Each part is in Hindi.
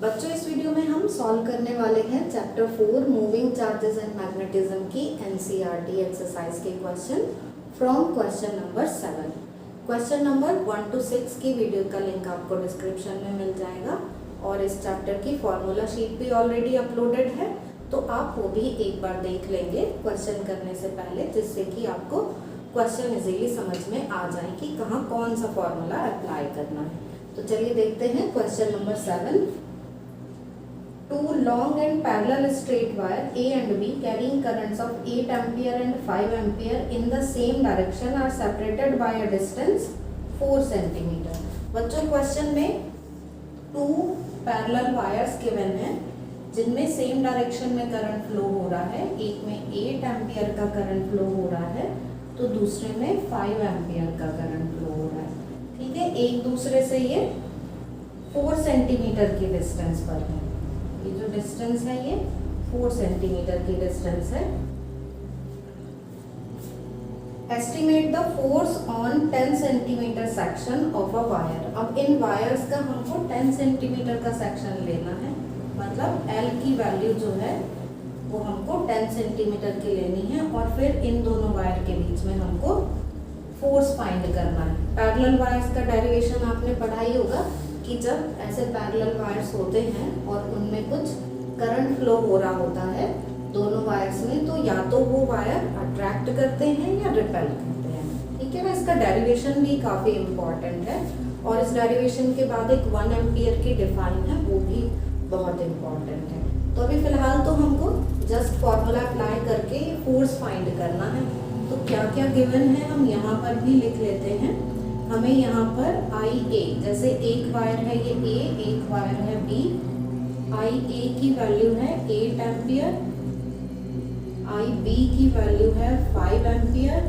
बच्चों इस वीडियो में हम सॉल्व करने वाले हैं chapter 4 moving charges and magnetism की एनसीईआरटी एक्सरसाइज के question from question number 7। Question number 1 to 6 की वीडियो का लिंक आपको डिस्क्रिप्शन में मिल जाएगा और इस चैप्टर की फॉर्मूला शीट भी ऑलरेडी अपलोडेड है, तो आप वो भी एक बार देख लेंगे क्वेश्चन करने से पहले, जिससे कि आपको क्वेश्चन इजीली समझ में आ जाए कि कहाँ कौन सा फॉर्मूला अप्लाई करना है। तो चलिए देखते हैं question number 7। Two long and parallel straight wire A and B carrying currents of 8 ampere and 5 ampere in the same direction are separated by a distance 4 centimeter। बच्चों क्वेश्चन में 2 parallel wires given है जिनमें सेम डायरेक्शन में करंट फ्लो हो रहा है। एक में 8 एम्पियर का करंट फ्लो हो रहा है तो दूसरे में 5 एम्पियर का करंट फ्लो हो रहा है। ठीक है, एक दूसरे से ये 4 सेंटीमीटर की डिस्टेंस पर है। ये जो डिस्टेंस है ये 4 सेंटीमीटर की डिस्टेंस है। Estimate the force on 10 centimetre section of a wire. अब इन वायर्स का हमको 10 सेंटीमीटर का सेक्शन लेना है, मतलब L की वैल्यू जो है वो हमको 10 सेंटीमीटर की लेनी है और फिर इन दोनों वायर के बीच में हमको फोर्स फाइंड करना है। पैरेलल वायर्स का डेरिवेशन आपने पढ़ा ही होगा कि जब ऐसे पैरेलल वायर्स होते हैं और उनमें कुछ करंट फ्लो हो रहा होता है दोनों वायर्स में, तो या तो वो वायर अट्रैक्ट करते हैं या रिपेल करते हैं। ठीक है ना, इसका डेरिवेशन भी काफ़ी इम्पॉर्टेंट है और इस डेरिवेशन के बाद एक 1 एम्पियर की डिफाइन है, वो भी बहुत इम्पॉर्टेंट है। तो अभी फिलहाल तो हमको जस्ट फॉर्मूला अप्लाई करके फोर्स फाइंड करना है। तो क्या क्या गिवन है हम यहाँ पर भी लिख लेते हैं। हमें यहाँ पर आई ए, जैसे एक वायर है ये ए, एक वायर है बी। आई ए की वैल्यू है 8 एम्पियर, आई बी की वैल्यू है 5 एम्पियर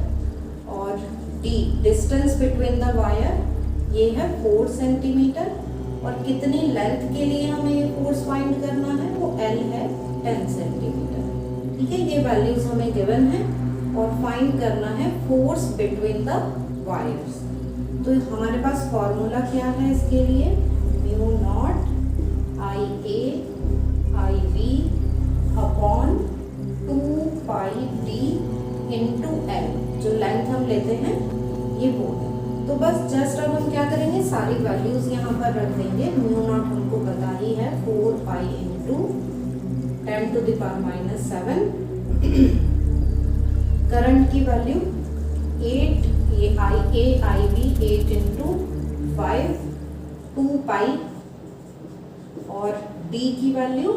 और D distance between the wire ये है 4 सेंटीमीटर। और कितनी लेंथ के लिए हमें ये फोर्स फाइंड करना है, वो एल है 10 सेंटीमीटर। ठीक है, ये वैल्यूज हमें गिवन है और फाइंड करना है फोर्स बिटवीन द वायर्स। तो हमारे पास फॉर्मूला क्या है इसके लिए, mu not I A I B upon 2 pi D into L. जो लेंथ हम लेते हैं ये वो है। तो बस जस्ट अब हम क्या करेंगे, सारी वैल्यूज यहाँ पर रख देंगे। म्यू नॉट हमको पता ही है 4 pi into 10 to the power minus 7। Current की वैल्यू 8, ये आई ए आई बी 8 इंटू 5 2 पाई और डी की वैल्यू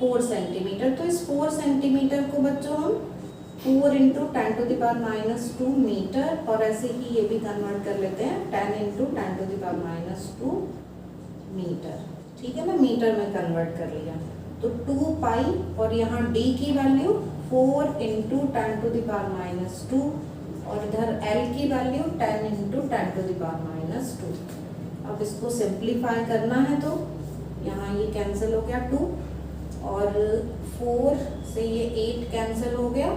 4 सेंटीमीटर। तो इस 4 सेंटीमीटर को बच्चों हम 4 into 10 to the power minus 2 metre, और ऐसे ही ये भी कन्वर्ट कर लेते हैं 10 into 10 to the power minus 2 metre. ठीक है ना, मीटर में कन्वर्ट कर लिया तो 2 पाई और यहाँ डी की value 4 into 10 to the power minus 2 और इधर L की value 10 into 10 to the power minus 2। अब इसको सिंप्लीफाई करना है तो यहाँ ये कैंसिल हो गया 2 और 4 से ये 8 कैंसिल हो गया,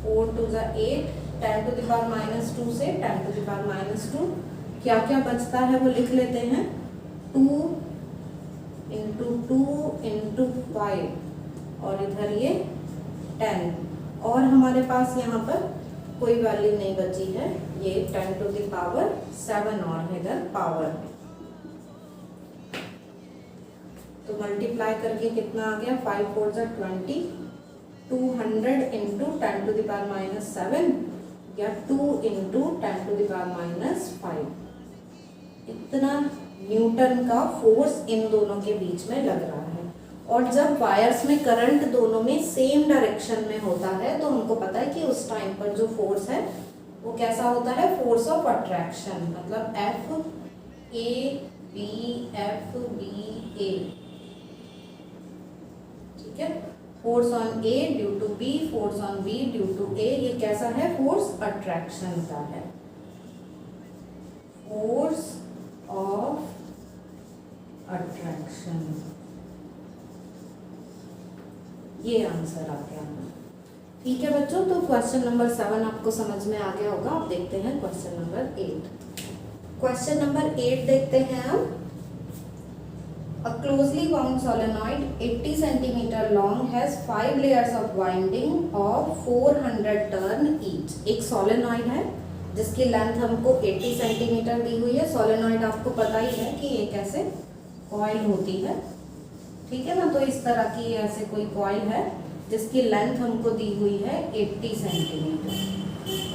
4 2 ज़ा 8, 10 to the power minus 2 से 10 to the power minus 2 क्या क्या बचता है वो लिख लेते हैं। 2 इंटू 2 इंटू 5 और इधर ये 10 और हमारे पास यहाँ पर कोई वैल्यू नहीं बची है, ये 10 to the power 7 और है इधर पावर में। तो मल्टीप्लाई करके कितना आ गया, 5 4 ज़ा 20, 200 into 10 to the power minus 7 या 2 into 10 to the power minus 5। इतना न्यूटन का फोर्स इन दोनों के बीच में लग रहा है। और जब वायर्स में करंट दोनों में सेम डायरेक्शन में होता है तो हमको पता है कि उस टाइम पर जो फोर्स है वो कैसा होता है, फोर्स ऑफ अट्रैक्शन, मतलब एफ ए बी ए। ठीक है, force on A due to B, force on B due to A, ये कैसा है, फोर्स अट्रैक्शन का है। फोर्स ऑफ अट्रैक्शन, ये आंसर आ गया। ठीक है बच्चों, तो क्वेश्चन नंबर 7 आपको समझ में आ गया होगा। अब देखते हैं क्वेश्चन नंबर 8। क्वेश्चन नंबर 8 देखते हैं हम। A closely wound solenoid 80 centimeter long has 5 layers of winding of 400 turn each। एक सोलेनॉइड है जिसकी लेंथ हमको 80 सेंटीमीटर दी हुई है। सोलेनॉइड आपको पता ही है कि एक ऐसे कॉइल होती है, ठीक है ना। तो इस तरह की ऐसे कोई कॉइल है जिसकी लेंथ हमको दी हुई है 80 सेंटीमीटर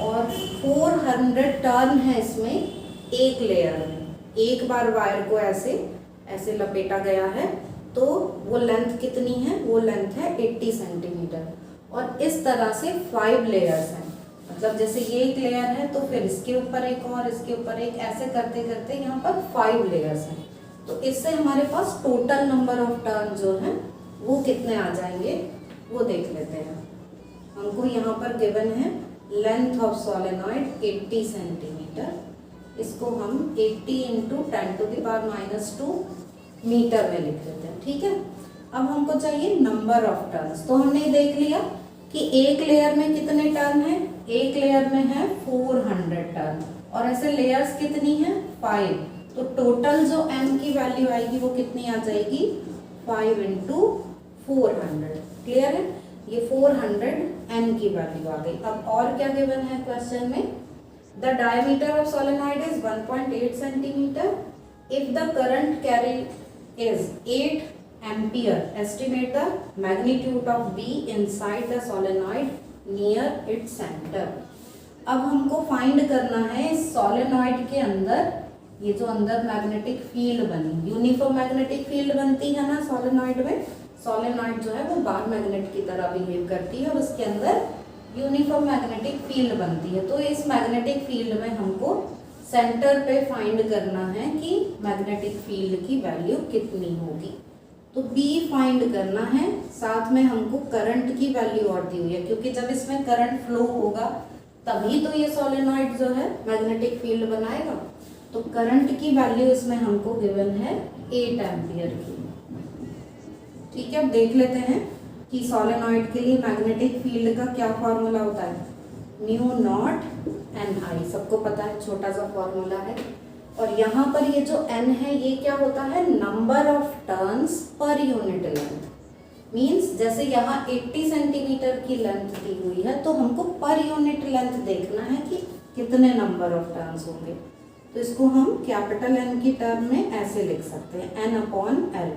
और 400 टर्न है इसमें एक लेयर में। एक बार वायर को ऐसे ऐसे लपेटा गया है तो वो लेंथ कितनी है, वो लेंथ है 80 सेंटीमीटर और इस तरह से 5 लेयर्स हैं। मतलब जैसे ये एक लेयर है तो फिर इसके ऊपर एक और, इसके ऊपर एक, ऐसे करते करते यहाँ पर 5 लेयर्स हैं। तो इससे हमारे पास टोटल नंबर ऑफ टर्न जो है वो कितने आ जाएंगे वो देख लेते हैं। हमको यहाँ पर गिवन है लेंथ ऑफ सोलेनॉइड 80 सेंटीमीटर, इसको हम 80 × 10⁻⁻² मीटर में लिख लेते हैं, ठीक है। अब हमको चाहिए नंबर ऑफ टर्न्स। तो हमने देख लिया कि एक लेयर में कितने टर्न है, एक लेयर में है 400 टर्न और ऐसे लेयर्स कितनी है 5। तो टोटल जो n की वैल्यू आएगी वो कितनी आ जाएगी 5 × 400। क्लियर है, ये 400 n की वैल्यू आ गई। अब और क्या गिवन है क्वेश्चन में, the diameter of solenoid is 1.8 centimetre. If the current carried is 8 ampere, estimate the magnitude of B inside the solenoid near its center। अब हमको फाइंड करना है सोलेनॉइड के अंदर, ये जो अंदर मैग्नेटिक फील्ड बनी, यूनिफॉर्म मैग्नेटिक फील्ड बनती है ना सोलेनॉइड में। सोलेनॉइड जो है वो बार मैग्नेट की तरह बिहेव करती है और उसके अंदर यूनिफॉर्म मैग्नेटिक फील्ड बनती है। तो इस मैग्नेटिक फील्ड में हमको सेंटर पे फाइंड करना है कि मैग्नेटिक फील्ड की वैल्यू कितनी होगी। तो B फाइंड करना है, साथ में हमको करंट की वैल्यू और दी हुई है क्योंकि जब इसमें करंट फ्लो होगा तभी तो ये सोलेनॉइड जो है मैग्नेटिक फील्ड बनाएगा। तो करंट की वैल्यू इसमें हमको गिवन है 8 एम्पियर की, ठीक है। अब देख लेते हैं कि सोलेनॉइड के लिए मैग्नेटिक फील्ड का क्या फॉर्मूला होता है, μ0 Ni, सबको पता है, छोटा सा फॉर्मूला है। और यहाँ पर ये जो n है ये क्या होता है, number of turns per unit length. Means जैसे यहाँ 80 सेंटीमीटर की लेंथ दी हुई है तो हमको पर यूनिट लेंथ देखना है कि कितने नंबर ऑफ टर्न्स होंगे। तो इसको हम कैपिटल N की टर्म में ऐसे लिख सकते हैं, N/L,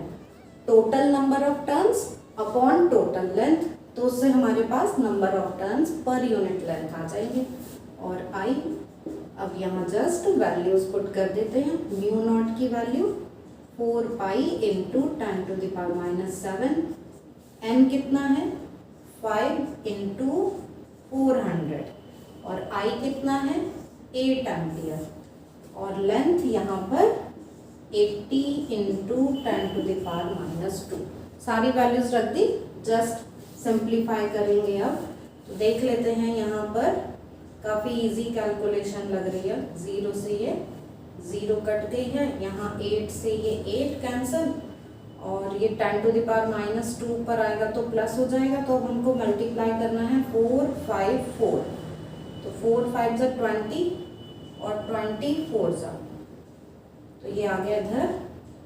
total number of turns upon total length. तो उससे हमारे पास number of turns per unit length आ जाएंगे। और I, अब यहाँ जस्ट वैल्यूज पुट कर देते हैं। μ0 की वैल्यू 4π × 10⁻⁷, n कितना है 5 × 400 और I कितना है 8 एम्पियर और लेंथ यहाँ पर 80 × 10⁻²। सारी वैल्यूज रख दी, जस्ट सिंप्लीफाई करेंगे। अब तो देख लेते हैं, यहाँ पर काफ़ी इजी कैलकुलेशन लग रही है। 0 से ये 0 कट गई है, यहाँ 8 से ये 8 कैंसिल और ये 10⁻² पर आएगा तो प्लस हो जाएगा। तो अब हमको मल्टीप्लाई करना है 4 5 4, तो 4 5 = 20 और 20 4 सा, तो ये आ गया इधर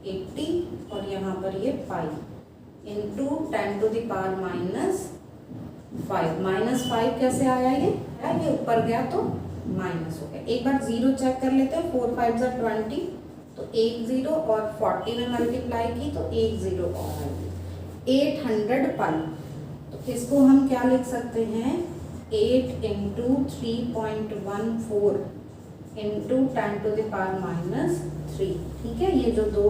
80 और यहाँ पर ये पाई इंटू 10⁻⁻⁵। -5 कैसे आया, ये ऊपर गया तो माइनस हो गया। एक बार 0 चेक कर लेते हैं, 4 5 = 20, तो 1 0 और 40 में मल्टीप्लाई की तो 1 0 और आएगी 800 पाई। तो इसको हम क्या लिख सकते हैं, 8 × 3.14 × 10⁻⁻3, ठीक है। ये जो दो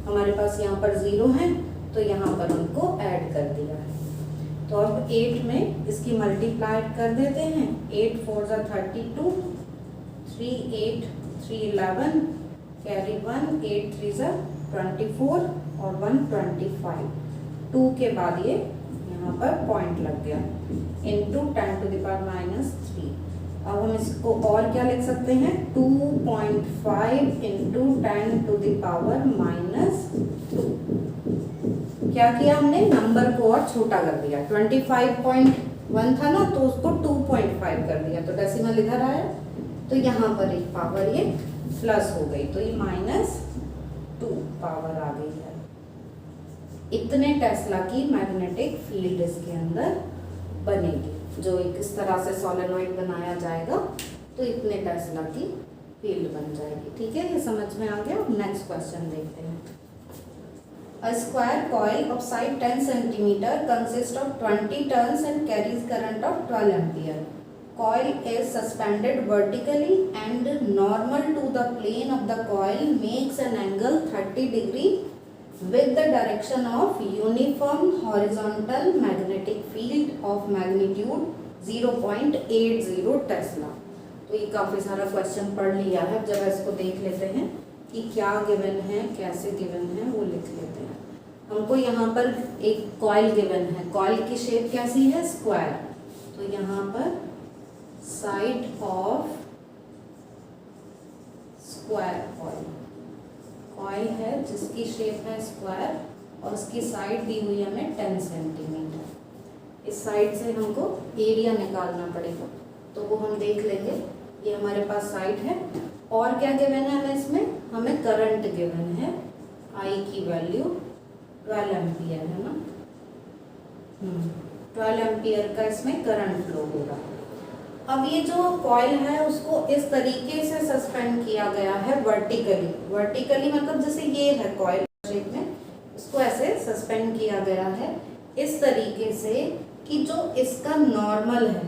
हमारे पास यहाँ पर 0 हैं तो यहाँ पर उनको ऐड कर दिया है। तो अब 8 में इसकी मल्टीप्लाई कर देते हैं, 8 4 = 32, 3 8 3 11, कैरी 1, 8 3 = 24 और 1 25। 2 के बाद ये यहाँ पर पॉइंट लग गया इंटू 10⁻⁻3। अब हम इसको और क्या लिख सकते हैं, 2.5 × 10⁻⁻²। क्या किया हमने, नंबर को और छोटा कर दिया। 25.1 था ना तो उसको 2.5 कर दिया, तो डेसिमल इधर आया तो यहाँ पर एक पावर ये प्लस हो गई, तो ये -2 पावर आ गई है। इतने टेस्ला की मैग्नेटिक फील्ड इसके अंदर बनेगी। जो एक इस तरह से सोलेनॉइड बनाया जाएगा तो इतने टेस्ला की फील्ड बन जाएगी। ठीक है, ये समझ में आ गया। नेक्स्ट क्वेश्चन देखते हैं। A square coil of side 10 cm consists of 20 turns and carries current of 12 ampere. Coil is suspended vertically and normal to the plane of the coil makes an angle 30 degree with the direction of uniform horizontal magnetic field of magnitude 0.80 Tesla. तो ये काफ़ी सारा क्वेश्चन पढ़ लिया है। जब इसको देख लेते हैं कि क्या गिवन है, कैसे गिवन है, वो लिख लेते हैं। हमको यहाँ पर एक कॉइल गिवन है। कॉइल की शेप कैसी है? स्क्वायर। तो यहाँ पर साइड ऑफ स्क्वायर कॉइल है जिसकी शेप है स्क्वायर और उसकी साइड दी हुई है हमें 10 सेंटीमीटर। इस साइड से हमको एरिया निकालना पड़ेगा, तो वो हम देख लेंगे। ये हमारे पास साइड है। और क्या गिवन है हमें इसमें? हमें करंट गिवन है, आई की वैल्यू 12 एम्पियर है ना। 12 एम्पियर का इसमें करंट फ्लो होगा। अब ये जो कॉइल है उसको इस तरीके से सस्पेंड किया गया है वर्टिकली मतलब जैसे ये है कॉइल शेप में, इसको ऐसे सस्पेंड किया गया है इस तरीके से कि जो इसका नॉर्मल है,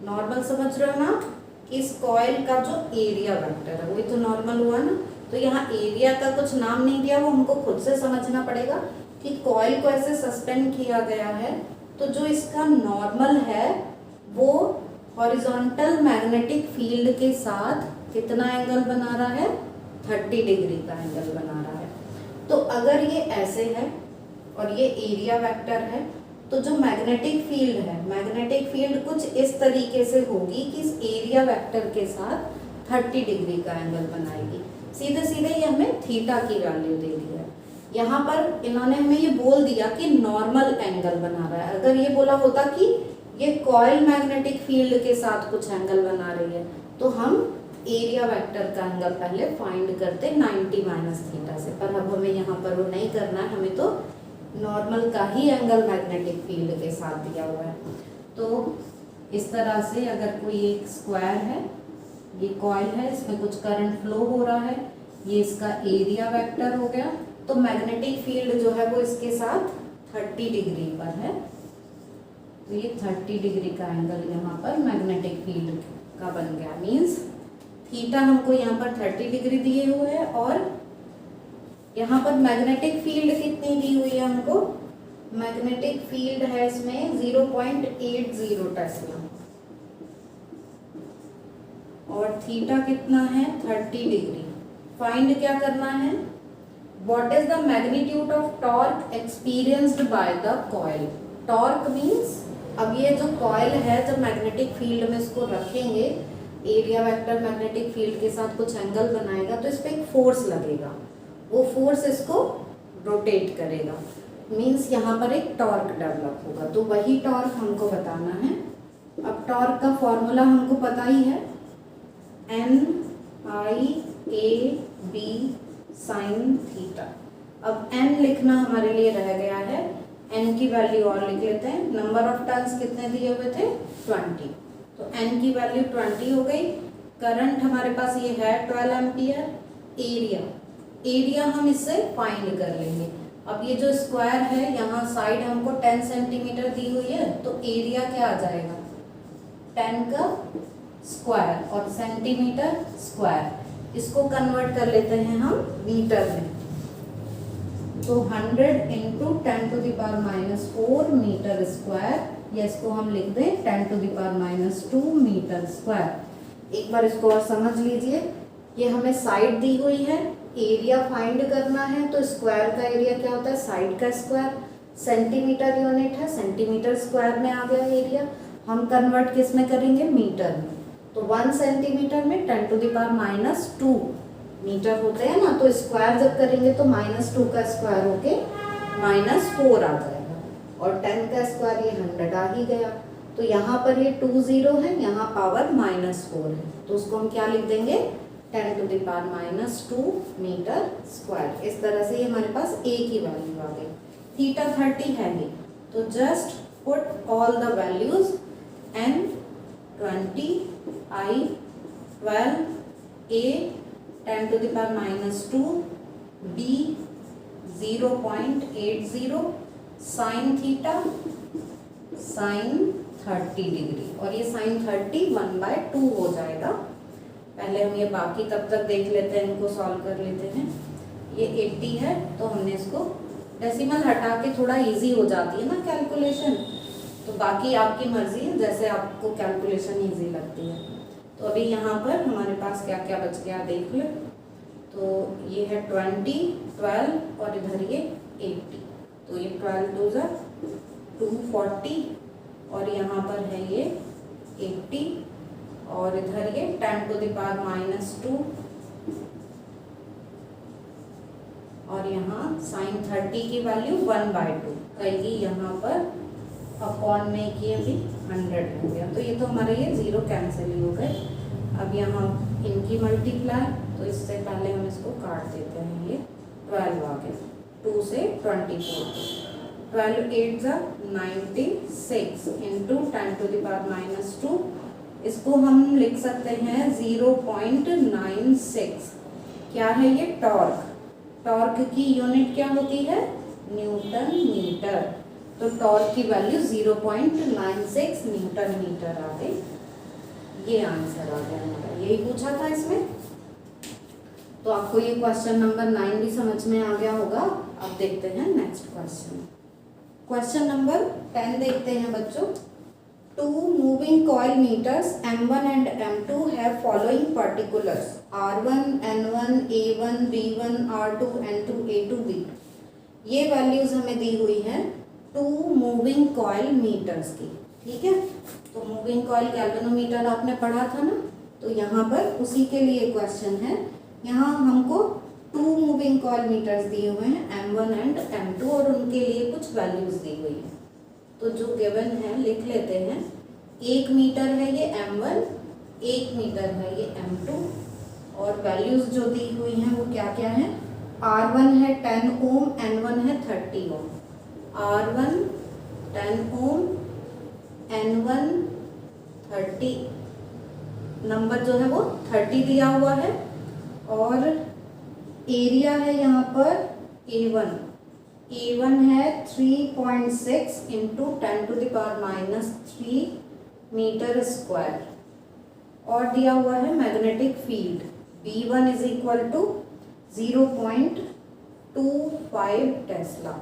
नॉर्मल समझ रहे हो ना, कि इस कॉइल का जो एरिया वेक्टर है वही तो नॉर्मल हुआ ना। तो यहाँ एरिया का कुछ नाम नहीं दिया, वो हमको खुद से समझना पड़ेगा कि कॉइल को ऐसे सस्पेंड किया गया है तो जो इसका नॉर्मल है वो हॉरिजॉन्टल मैग्नेटिक फील्ड के साथ कितना एंगल बना रहा है? 30 डिग्री का एंगल बना रहा है। तो अगर ये ऐसे है और ये एरिया वेक्टर है तो जो मैग्नेटिक फील्ड है, मैग्नेटिक फील्ड कुछ इस तरीके से होगी कि इस एरिया वेक्टर के साथ 30 डिग्री का एंगल बनाएगी। सीधे सीधे ये हमें थीटा की वैल्यू दे दी है। यहाँ पर इन्होंने हमें ये बोल दिया कि नॉर्मल एंगल बना रहा है। अगर ये बोला होता कि ये कॉइल मैग्नेटिक फील्ड के साथ कुछ एंगल बना रही है तो हम एरिया वेक्टर का एंगल पहले फाइंड करते 90 माइनस थीटा से, पर अब हमें यहाँ पर वो नहीं करना है। हमें तो नॉर्मल का ही एंगल मैग्नेटिक फील्ड के साथ दिया हुआ है। तो इस तरह से अगर कोई एक स्क्वायर है, ये कॉइल है, इसमें कुछ करंट फ्लो हो रहा है, ये इसका एरिया वेक्टर हो गया, तो मैग्नेटिक फील्ड जो है वो इसके साथ 30 डिग्री पर है। तो ये 30 डिग्री का एंगल यहाँ पर मैग्नेटिक फील्ड का बन गया। मीन्स थीटा हमको यहाँ पर 30 डिग्री दिए हुए है और यहाँ पर मैग्नेटिक फील्ड कितनी दी हुई है हमको? मैग्नेटिक फील्ड है इसमें 0.80 टेस्ला और थीटा कितना है? 30 डिग्री। फाइंड क्या करना है? What is the magnitude of torque experienced by the coil. Torque means अब ये जो कॉइल है जब मैग्नेटिक फील्ड में इसको रखेंगे, एरिया वेक्टर मैग्नेटिक फील्ड के साथ कुछ एंगल बनाएगा तो इस पर एक फोर्स लगेगा, वो फोर्स इसको रोटेट करेगा। मीन्स यहाँ पर एक टॉर्क डेवलप होगा। तो वही टॉर्क हमको बताना है। अब टॉर्क का फॉर्मूला हमको पता ही है, NIAB साइन थीटा। अब n लिखना हमारे लिए रह गया है, n की वैल्यू और लिख लेते हैं। नंबर ऑफ टर्न्स कितने दिए हुए थे? 20। तो n की वैल्यू 20 हो गई। करंट हमारे पास ये है 12 एम्पियर। एरिया हम इससे फाइंड कर लेंगे। अब ये जो स्क्वायर है यहाँ साइड हमको 10 सेंटीमीटर दी हुई है तो एरिया क्या आ जाएगा? 10 का स्क्वायर और सेंटीमीटर स्क्वायर। इसको कन्वर्ट कर लेते हैं हम मीटर में। तो 100 इंटू 10⁻⁻4 मीटर स्क्वायर, या इसको हम लिख दें 10⁻⁻2 मीटर स्क्वायर। एक बार इसको और समझ लीजिए। ये हमें साइड दी हुई है, एरिया फाइंड करना है तो स्क्वायर का एरिया क्या होता है? साइड का स्क्वायर। सेंटीमीटर यूनिट है, सेंटीमीटर स्क्वायर में आ गया एरिया। हम कन्वर्ट किस में करेंगे? मीटर में। तो 1 सेंटीमीटर में 10⁻2 मीटर होते हैं ना, तो स्क्वायर जब करेंगे तो -2 का स्क्वायर होके -4 आ जाएगा और 10 का स्क्वायर ये 100 आ ही गया। तो यहाँ पर ये 2 0 है, यहाँ पावर -4 है, तो उसको हम क्या लिख देंगे? 10⁻2 मीटर स्क्वायर। इस तरह से ये हमारे पास a की वैल्यू आ गई। थीटा 30 है ये, तो just put all the values n 20 I 12 a 10 to the power minus 2 b 0.80 sine theta sine 30 degree, और ये साइन 30 1/2 हो जाएगा। पहले हम ये बाकी तब तक देख लेते हैं, इनको सॉल्व कर लेते हैं। ये 80 है तो हमने इसको डेसिमल हटा के, थोड़ा इजी हो जाती है ना कैलकुलेशन, तो बाकी आपकी मर्जी है जैसे आपको कैलकुलेशन इजी लगती है। तो अभी यहाँ पर हमारे पास क्या क्या बच गया देख लो। तो ये है 20 12 और इधर ये 80, तो ये 12 2 240 और यहाँ पर है ये 80 और इधर ये 10 to the power minus 2 और यहाँ साइन 30 की वैल्यू 1/2 कहेगी यहाँ पर अपॉन में किए भी 100 हो गया। तो ये तो हमारे ये 0 कैंसिल ही हो गए। अब यहाँ इनकी मल्टीप्लाई, तो इससे पहले हम इसको काट देते हैं। ये 12 आ गया, 2 से 24, 12 8 96 into 10 to the power minus 2, इसको हम लिख सकते हैं 0.96। क्या है ये? टॉर्क। टॉर्क की यूनिट क्या होती है? Newton metre. तो टॉर्क की वैल्यू 0.96 न्यूटन मीटर आ गई। ये आंसर आ गया हमारा, यही पूछा था इसमें। तो आपको ये क्वेश्चन नंबर 9 भी समझ में आ गया होगा। अब देखते हैं नेक्स्ट क्वेश्चन। क्वेश्चन नंबर 10 देखते हैं बच्चों। Two moving coil meters M1 and M2 have following particulars R1, N1, A1, B1, R2, N2, A2, B। ये वैल्यूज हमें दी हुई हैं टू मूविंग कॉइल मीटर्स की, ठीक है। तो मूविंग कॉइल गैल्वेनोमीटर आपने पढ़ा था ना, तो यहाँ पर उसी के लिए क्वेश्चन है। यहाँ हमको टू मूविंग कॉइल मीटर्स दिए हुए हैं M1 एंड M2 और उनके लिए कुछ वैल्यूज दी हुई है। तो जो गिवन है लिख लेते हैं। 1 मीटर है ये M1, 1 मीटर है ये M2 और वैल्यूज जो दी हुई हैं वो क्या क्या है? R1 है 10 ओम, N1 है 30 ओम। R1 10 ओम, N1 30, नंबर जो है वो 30 दिया हुआ है और एरिया है यहाँ पर A1 है 3.6 into 10 to the power minus 3 metre square और दिया हुआ है magnetic field B1 is equal to 0.25 tesla.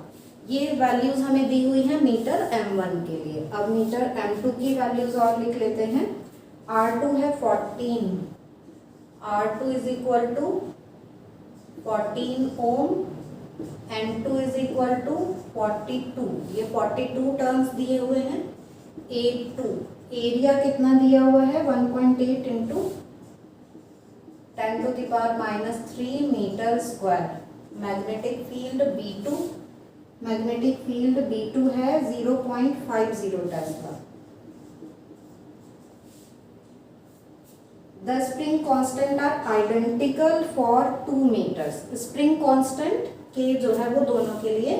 ये वैल्यूज हमें दी हुई है मीटर M1 के लिए। अब मीटर M2 की वैल्यूज और लिख लेते हैं। R2 है 14, R2 is equal to 14 ohm, N2 is equal to 42, ये 42 टर्म्स दिए हुए हैं। A2 एरिया कितना दिया हुआ है? 1.8 into 10 to the power minus 3 metre square. Magnetic field B2, magnetic field B2 है 0.50 tesla. The spring constant are identical for 2 meters। Spring constant के जो है वो दोनों के लिए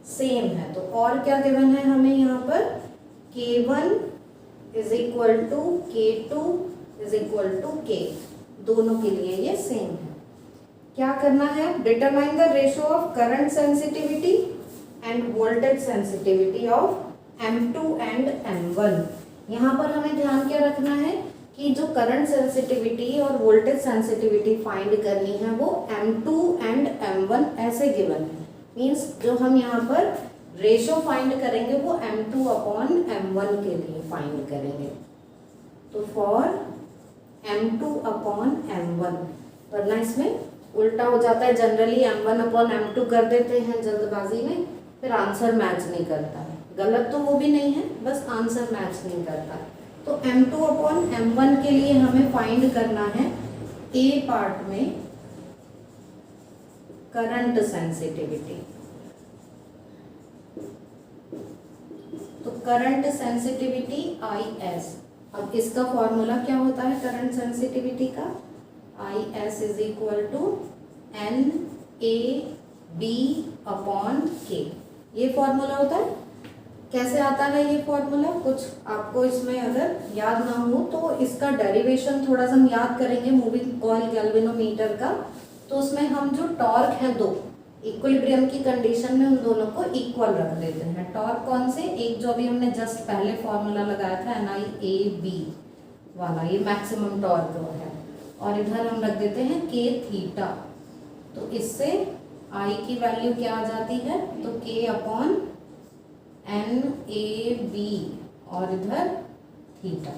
सेम है। तो और क्या गिवन है हमें यहाँ पर? K1 is equal to K2 is equal to K, दोनों के लिए ये सेम है। क्या करना है? Determine the ratio of current sensitivity and voltage sensitivity of M2 and M1। यहाँ पर हमें ध्यान क्या रखना है कि जो करंट सेंसिटिविटी और वोल्टेज सेंसिटिविटी फाइंड करनी है वो M2 एंड M1 ऐसे गिवन है। मीन्स जो हम यहाँ पर रेशो फाइंड करेंगे वो M2 अपॉन M1 के लिए फाइंड करेंगे। तो फॉर M2 अपॉन M1, वरना इसमें उल्टा हो जाता है। जनरली M1 अपॉन M2 कर देते हैं जल्दबाजी में, फिर आंसर मैच नहीं करता है। गलत तो वो भी नहीं है, बस आंसर मैच नहीं करता है। तो M2 अपॉन M1 के लिए हमें फाइंड करना है A पार्ट में करंट सेंसिटिविटी। तो करंट सेंसिटिविटी IS। अब इसका फॉर्मूला क्या होता है करंट सेंसिटिविटी का? IS is equal to NAB upon K। ये फॉर्मूला होता है। कैसे आता है ये फॉर्मूला, कुछ आपको इसमें अगर याद ना हो तो इसका डेरिवेशन थोड़ा सा हम याद करेंगे मूविंग कॉइल गैल्वेनोमीटर का। तो उसमें हम जो टॉर्क है दो, इक्विलिब्रियम की कंडीशन में उन दोनों को इक्वल रख देते हैं। टॉर्क कौन से, एक जो अभी हमने जस्ट पहले फॉर्मूला लगाया था NIAB वाला, ये मैक्सिमम टॉर्क है, और इधर हम रख देते हैं K थीटा। तो इससे I की वैल्यू क्या आ जाती है, तो K अपॉन NAB और इधर थीटा।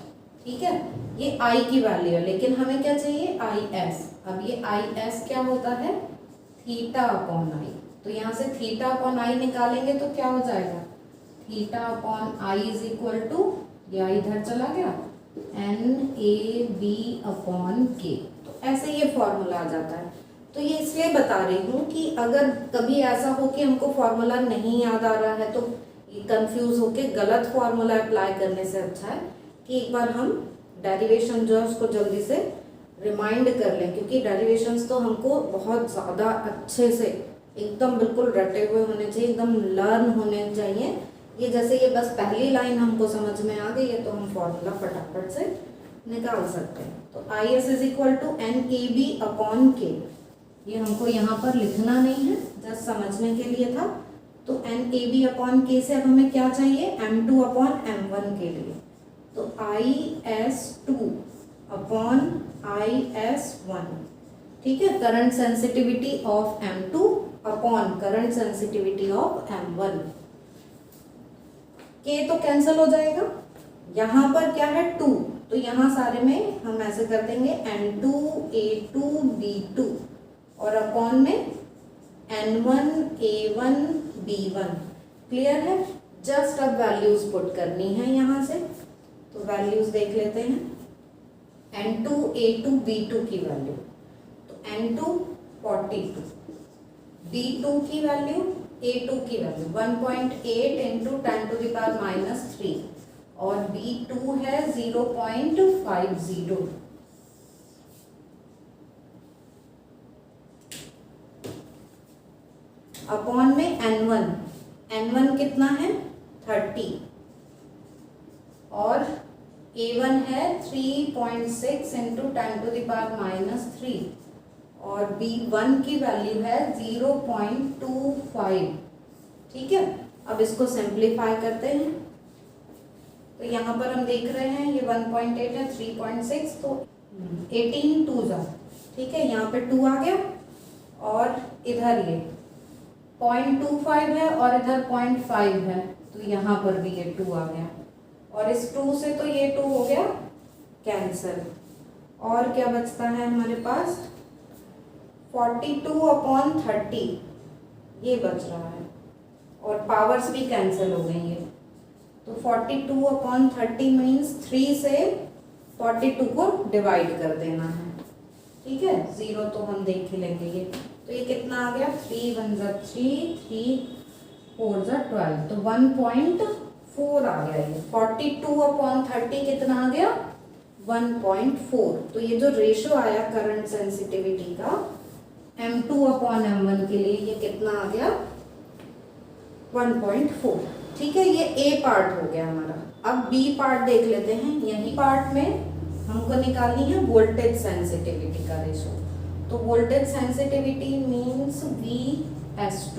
ठीक है, ये I की वैल्यू है, लेकिन हमें क्या चाहिए IS। अब ये IS क्या होता है, थीटा अपॉन I। तो यहाँ से थीटा अपॉन I निकालेंगे तो क्या हो जाएगा, theta upon I is equal to, या इधर चला गया, NAB अपॉन K। तो ऐसे ये फॉर्मूला आ जाता है। तो ये इसलिए बता रही हूँ कि अगर कभी ऐसा हो कि हमको फॉर्मूला नहीं याद आ रहा है तो कंफ्यूज होके गलत फॉर्मूला अप्लाई करने से अच्छा है कि एक बार हम डेरिवेशन जो है उसको जल्दी से रिमाइंड कर लें, क्योंकि डेरिवेशंस तो हमको बहुत ज़्यादा अच्छे से एकदम बिल्कुल रटे हुए होने चाहिए, एकदम लर्न होने चाहिए। ये जैसे ये बस पहली लाइन हमको समझ में आ गई है तो हम फॉर्मूला फटाफट से निकाल सकते हैं। तो IS is equal to NAB upon K। ये हमको यहाँ पर लिखना नहीं है, जस्ट समझने के लिए था। तो NAB अपॉन K से अब हमें क्या चाहिए, M2 अपॉन M1 के लिए। तो IS2 अपॉन IS1, ठीक है, current sensitivity of M2 upon current sensitivity of M1। K तो कैंसिल हो जाएगा, यहाँ पर क्या है 2, तो यहाँ सारे में हम ऐसे कर देंगे N2 A2 B2 और अपॉन में N1 A1 B1। क्लियर है, जस्ट अब वैल्यूज पुट करनी है यहाँ से। तो वैल्यूज देख लेते हैं, N2 A2 B2 की वैल्यू, तो N2 42, B2 की वैल्यू, A2 की value 1.8 into 10 to the power -3 और B2 है 0.50। अपॉन में N1 कितना है 30 और A1 है 3.6 इंटू 10 टू द पावर -3 और B1 की वैल्यू है 0.25। ठीक है, अब इसको सिंप्लीफाई करते हैं। तो यहाँ पर हम देख रहे हैं ये 1.8 है, 3.6, तो 18 2 जा, ठीक है, यहाँ पे 2 आ गया और इधर ये 0.25 है और इधर 0.5 है, तो यहाँ पर भी ये 2 आ गया और इस 2 से तो ये 2 हो गया कैंसिल। और क्या बचता है हमारे पास 42/30 ये बच रहा है और पावर्स भी कैंसिल हो गई है। तो 42/30 मीन्स 3 से 42 को डिवाइड कर देना है। ठीक है, 0 तो हम देख ही लेंगे ये। तो ये कितना आ गया 3 1 3 3 4 12, तो 1.4 आ गया ये। 42/30 कितना आ गया 1.4। तो ये जो रेशो आया करंट सेंसिटिविटी का M2/M1 के लिए ये कितना आ गया 1.4। ठीक है, ये A पार्ट हो गया हमारा। अब B पार्ट देख लेते हैं। यही पार्ट में हमको निकालनी है वोल्टेज सेंसिटिविटी का रेशो। तो वोल्टेज सेंसिटिविटी मीन्स VS2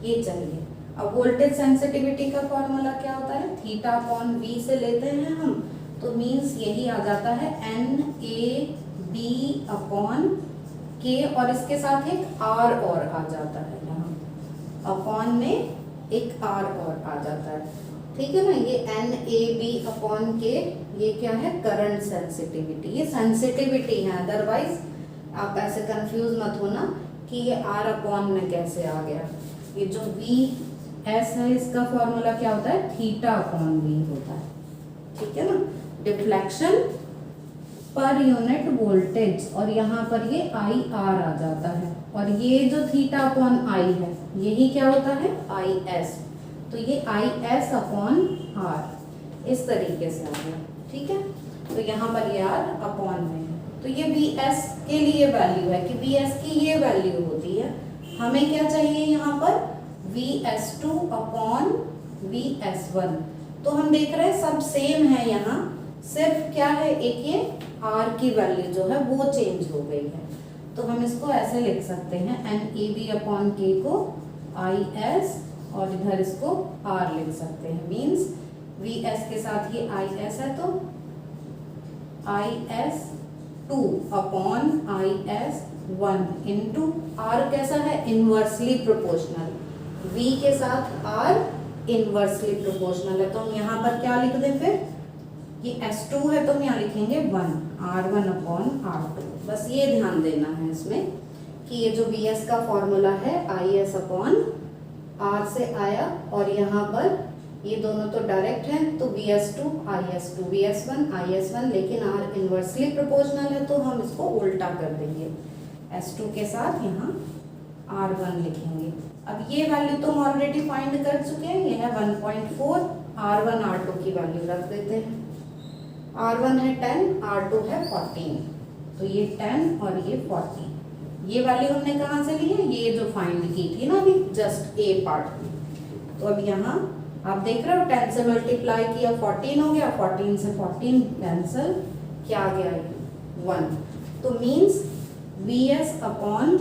ये चाहिए। अब वोल्टेज सेंसिटिविटी का फॉर्मूला क्या होता है, θ/V से लेते हैं हम, तो मीन्स यही आ जाता है NAB/K और इसके साथ एक R और आ जाता है, यहाँ अपॉन में एक R और आ जाता है। ठीक है ना, ये NAB/K ये क्या है करंट सेंसिटिविटी, ये सेंसिटिविटी है, अदरवाइज आप ऐसे कंफ्यूज मत होना कि ये R/में कैसे आ गया। ये जो VS है इसका फॉर्मूला क्या होता है θ/V होता है। ठीक है ना, डिफ्लेक्शन पर यूनिट वोल्टेज और यहाँ पर ये IR आ जाता है और ये जो θ/I है यही क्या होता है IS। तो ये IS/R इस तरीके से आ गया। ठीक है, तो यहाँ पर ये R/में है। तो ये VS के लिए वैल्यू है कि VS की ये वैल्यू होती है। हमें क्या चाहिए यहाँ पर VS2 अपॉन VS1। तो हम देख रहे हैं सब सेम है यहाँ, सिर्फ क्या है एक ये R की वैल्यू जो है वो चेंज हो गई है। तो हम इसको ऐसे लिख सकते हैं NAB अपॉन K को IS और इधर इसको R लिख सकते हैं। मीन्स VS के साथ ये IS है तो IS2 upon IS1 into R कैसा है, इनवर्सली प्रोपोर्शनल। V के साथ R इनवर्सली प्रोपोर्शनल है तो हम यहाँ पर क्या लिख दें, फिर ये S2 है तो हम यहाँ लिखेंगे 1 R1 अपॉन R2। बस ये ध्यान देना है इसमें कि ये जो VS का फॉर्मूला है IS अपॉन R से आया और यहाँ पर ये दोनों तो डायरेक्ट हैं तो VS2 IS2 VS1 IS1, लेकिन R इनवर्सली प्रोपोर्शनल है तो हम इसको उल्टा कर देंगे, S2 के साथ यहाँ R1 लिखेंगे। अब ये वैल्यू तो हम ऑलरेडी फाइंड कर चुके हैं, ये है 1.4। R1 R2 की वैल्यू रख देते हैं। R1 है 10, R2 है 14, तो ये 10 और ये 14। ये वैल्यू हमने कहाँ से ली है, ये जो फाइंड की थी ना अभी जस्ट A पार्ट में। तो अब यहाँ आप देख रहे हो 10 से मल्टीप्लाई किया 14 हो गया, 14 से 14 कैंसिल, क्या आ गया 1। तो means VS upon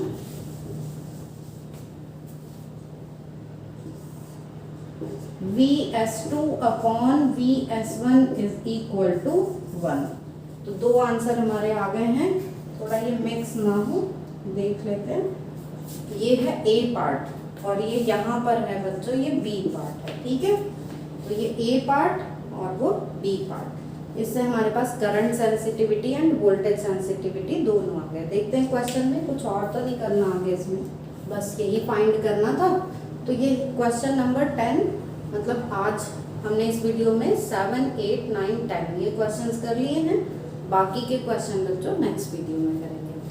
VS2 upon VS1 is equal to 1। तो दो आंसर हमारे आ गए हैं, थोड़ा ये मिक्स ना हो, देख लेते हैं। ये है A पार्ट और ये यहाँ पर है बच्चों ये B पार्ट है, ठीक है। तो ये A पार्ट और वो B पार्ट, इससे हमारे पास current sensitivity and voltage sensitivity दोनों आ गए। देखते हैं क्वेश्चन में, कुछ और तो नहीं करना आगे इसमें, बस यही फाइंड करना था। तो ये क्वेश्चन नंबर 10, मतलब आज हमने इस वीडियो में 7, 8, 9, 10 ये क्वेश्चंस कर लिए हैं। बाकी के क्वेश्चन बच्चों नेक्स्ट वीडियो में करेंगे।